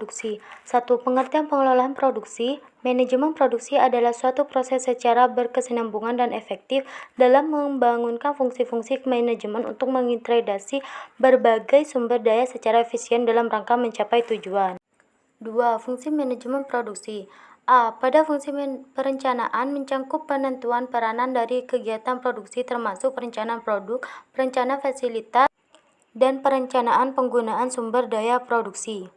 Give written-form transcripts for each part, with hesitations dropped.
produksi. 1. Pengertian pengelolaan produksi. Manajemen produksi adalah suatu proses secara berkesinambungan dan efektif dalam membangunkan fungsi-fungsi manajemen untuk mengintegrasi berbagai sumber daya secara efisien dalam rangka mencapai tujuan. 2. Fungsi manajemen produksi. A. Pada fungsi perencanaan mencangkup penentuan peranan dari kegiatan produksi termasuk perencanaan produk, perencanaan fasilitas, dan perencanaan penggunaan sumber daya produksi.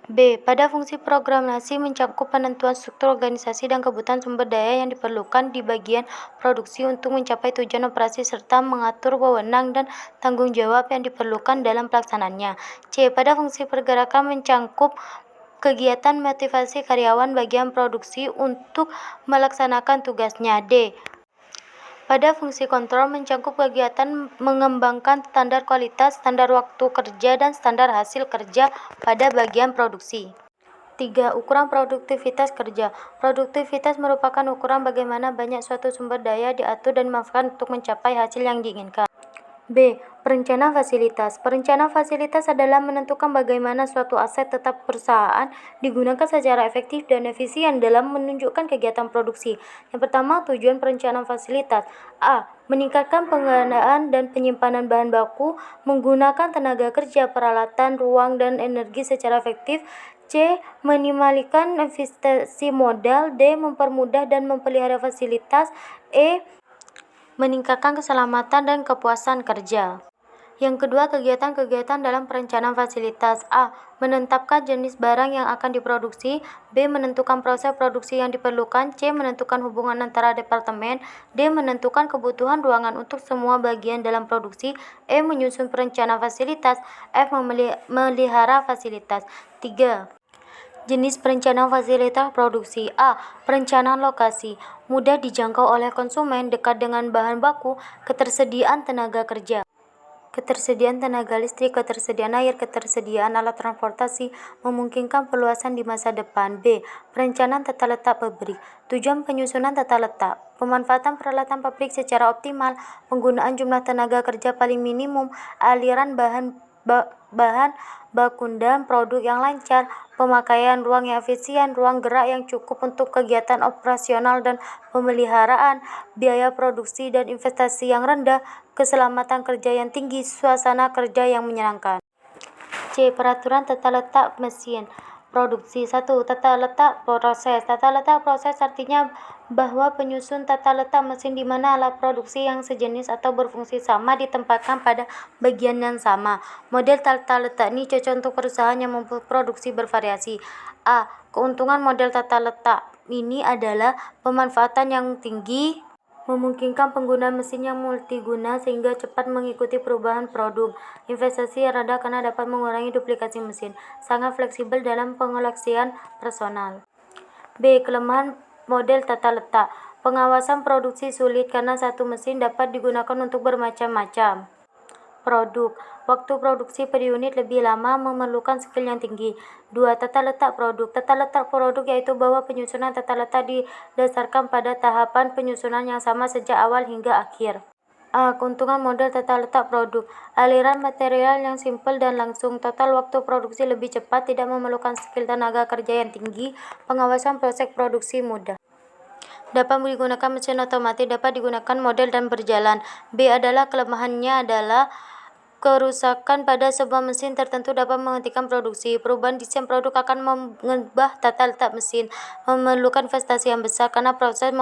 B. Pada fungsi programasi mencangkup penentuan struktur organisasi dan kebutuhan sumber daya yang diperlukan di bagian produksi untuk mencapai tujuan operasi serta mengatur wewenang dan tanggung jawab yang diperlukan dalam pelaksanaannya. C. Pada fungsi pergerakan mencangkup kegiatan motivasi karyawan bagian produksi untuk melaksanakan tugasnya. D. Pada fungsi kontrol mencangkup kegiatan mengembangkan standar kualitas, standar waktu kerja, dan standar hasil kerja pada bagian produksi. 3. Ukuran produktivitas kerja. Produktivitas merupakan ukuran bagaimana banyak suatu sumber daya diatur dan dimanfaatkan untuk mencapai hasil yang diinginkan. B. Perencanaan fasilitas. Perencanaan fasilitas adalah menentukan bagaimana suatu aset tetap perusahaan digunakan secara efektif dan efisien dalam menunjukkan kegiatan produksi. Yang pertama, tujuan perencanaan fasilitas. A. Meningkatkan pengadaan dan penyimpanan bahan baku menggunakan tenaga kerja, peralatan, ruang, dan energi secara efektif. C. Minimaliskan investasi modal. D. Mempermudah dan memelihara fasilitas. E. Meningkatkan keselamatan dan kepuasan kerja. Yang kedua, kegiatan-kegiatan dalam perencanaan fasilitas. A. Menetapkan jenis barang yang akan diproduksi. B. Menentukan proses produksi yang diperlukan. C. Menentukan hubungan antara departemen. D. Menentukan kebutuhan ruangan untuk semua bagian dalam produksi. E. Menyusun perencanaan fasilitas. F. Memelihara fasilitas. 3. Jenis perencanaan fasilitas produksi. A. Perencanaan lokasi. Mudah dijangkau oleh konsumen, dekat dengan bahan baku, ketersediaan tenaga kerja, ketersediaan tenaga listrik, ketersediaan air, ketersediaan alat transportasi, memungkinkan perluasan di masa depan. B. Perencanaan tata letak pabrik. Tujuan penyusunan tata letak. Pemanfaatan peralatan pabrik secara optimal, penggunaan jumlah tenaga kerja paling minimum, aliran bahan baku dan produk yang lancar, pemakaian ruang yang efisien, ruang gerak yang cukup untuk kegiatan operasional dan pemeliharaan, biaya produksi dan investasi yang rendah, keselamatan kerja yang tinggi, suasana kerja yang menyenangkan. C. Peraturan tata letak mesin produksi. 1. Tata letak proses. Tata letak proses artinya bahwa penyusun tata letak mesin di mana alat produksi yang sejenis atau berfungsi sama ditempatkan pada bagian yang sama. Model tata letak ini cocok untuk perusahaan yang memproduksi bervariasi. A. Keuntungan model tata letak ini adalah pemanfaatan yang tinggi, memungkinkan penggunaan mesin yang multiguna sehingga cepat mengikuti perubahan produk. Investasi yang rendah karena dapat mengurangi duplikasi mesin. Sangat fleksibel dalam pengoleksian personal. B. Kelemahan model tata letak. Pengawasan produksi sulit karena satu mesin dapat digunakan untuk bermacam-macam produk. Waktu produksi per unit lebih lama, memerlukan skill yang tinggi. 2. Tata letak produk. Tata letak produk yaitu bahwa penyusunan tata letak didasarkan pada tahapan penyusunan yang sama sejak awal hingga akhir. A. Keuntungan model tata letak produk. Aliran material yang simpel dan langsung. Total waktu produksi lebih cepat, tidak memerlukan skill tenaga kerja yang tinggi. Pengawasan proses produksi mudah. Dapat digunakan mesin otomatis, dapat digunakan model dan berjalan. B. Adalah kelemahannya adalah kerusakan pada sebuah mesin tertentu dapat menghentikan produksi. Perubahan desain produk akan mengubah tata letak mesin, memerlukan investasi yang besar karena proses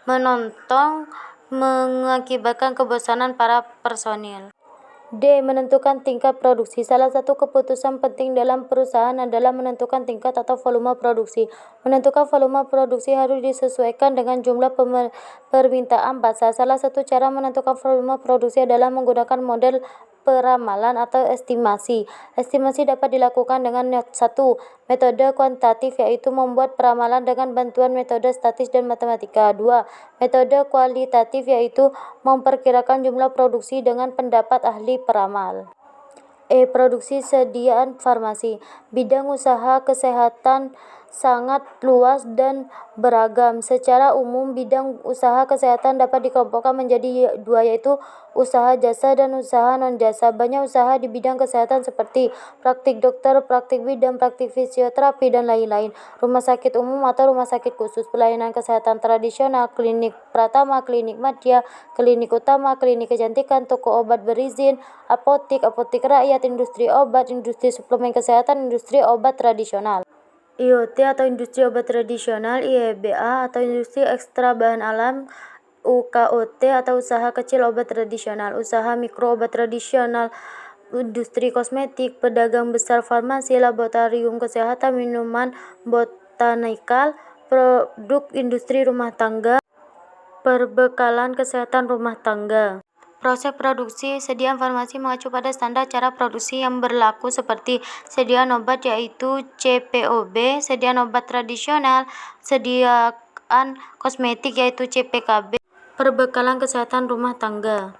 menonton mengakibatkan kebosanan para personil. D. Menentukan tingkat produksi. Salah satu keputusan penting dalam perusahaan adalah menentukan tingkat atau volume produksi. Menentukan volume produksi harus disesuaikan dengan jumlah permintaan pasar. Salah satu cara menentukan volume produksi adalah menggunakan model peramalan atau estimasi. Estimasi dapat dilakukan dengan 1. Metode kuantitatif, yaitu membuat peramalan dengan bantuan metode statis dan matematika. 2. Metode kualitatif, yaitu memperkirakan jumlah produksi dengan pendapat ahli peramal. E. Produksi sediaan farmasi. Bidang usaha kesehatan sangat luas dan beragam. Secara umum, bidang usaha kesehatan dapat dikelompokkan menjadi dua, yaitu usaha jasa dan usaha non-jasa. Banyak usaha di bidang kesehatan seperti praktik dokter, praktik bidan, praktik fisioterapi, dan lain-lain. Rumah sakit umum atau rumah sakit khusus, pelayanan kesehatan tradisional, klinik pratama, klinik madya, klinik utama, klinik kecantikan, toko obat berizin, apotik, apotik rakyat, industri obat, industri suplemen kesehatan, industri obat tradisional. IoT atau industri obat tradisional, IEBA atau industri ekstra bahan alam, UKOT atau usaha kecil obat tradisional, usaha mikro obat tradisional, industri kosmetik, pedagang besar farmasi, laboratorium kesehatan, minuman botanikal, produk industri rumah tangga, perbekalan kesehatan rumah tangga. Proses produksi. Sediaan farmasi mengacu pada standar cara produksi yang berlaku seperti sediaan obat yaitu CPOB, sediaan obat tradisional, sediaan kosmetik yaitu CPKB, perbekalan kesehatan rumah tangga.